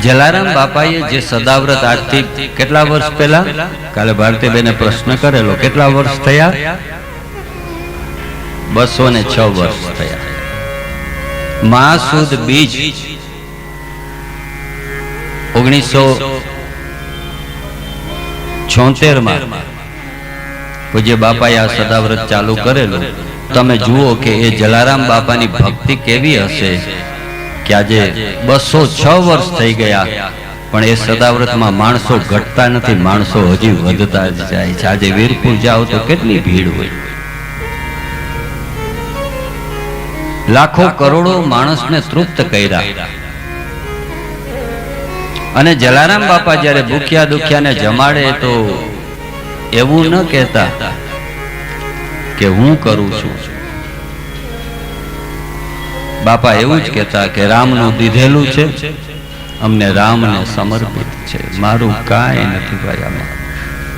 જલારામ બાપાએ જે સદાવ્રત આજથી કેટલા વર્ષ પહેલા, કાલે ભારતીબેને પ્રશ્ન કરેલો, કેટલા વર્ષ થયા? 206 વર્ષ થયા. મહા સુદ બીજ 1976 માં પૂજ્ય બાપાએ આ સદાવ્રત ચાલુ કરેલું. તમે જુઓ કે એ જલારામ બાપાની ભક્તિ કેવી હશે કે આજે 206 વર્ષ થઈ ગયા પણ એ સદાવ્રતમાં માણસો ઘટતા નથી, માણસો હજી વધતા જ જાય છે. આજે વીરપુર જાઓ તો કેટલી ભીડ હોય, લાખો કરોડો માણસને તૃપ્ત કર્યા. અને જલારામ બાપા જયારે ભૂખ્યા દુખ્યાને જમાડે તો એવું ન કહેતા કે હું કરું છું. બાપા એવું જ કહેતા કે રામનું દીધેલું છે, અમને રામને સમર્પિત છે, મારું કાંઈ નથી ભાઈ આમાં.